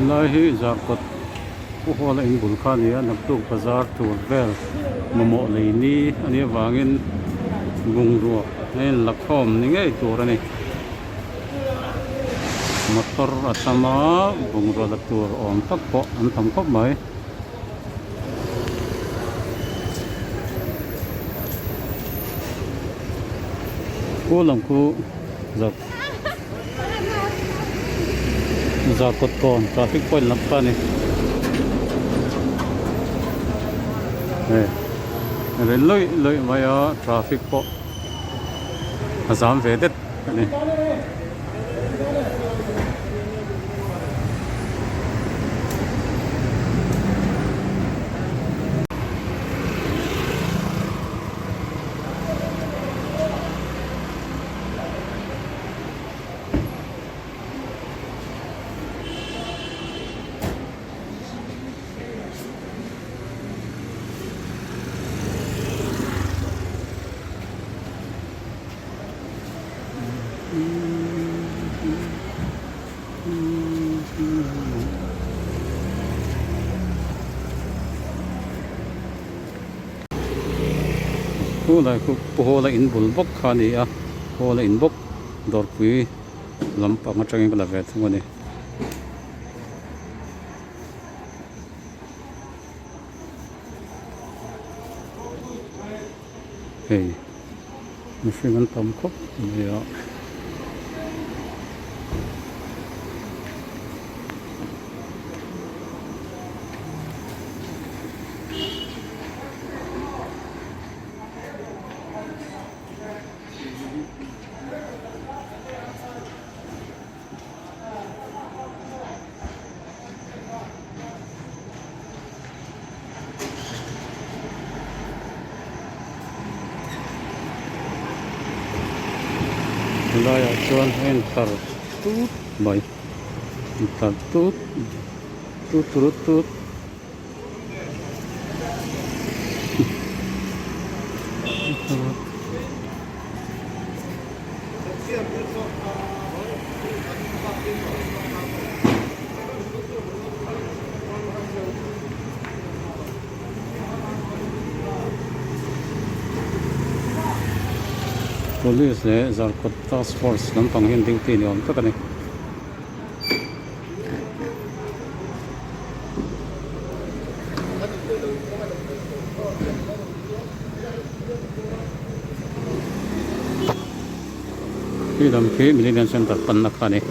lahi zarkot puhola in bulkania nagtug bazar turvel momo leini ani wangin gungruak ngayon lakhom ni ngay turani motor atama gungruak tur om takpo ang tamkop may kulang ku zakot ko traffic point lang pa ni loy maya traffic po asam vedet ni ku puhola in bulbok khani a puhola in bok dorpui lampa matangin kala vet ngoni hey machine tam kop ya Laya chuan hen tar tut mai tar tut tut police le zarkot task force lampang hin duty ni om takani idam ke millennium center pan nakani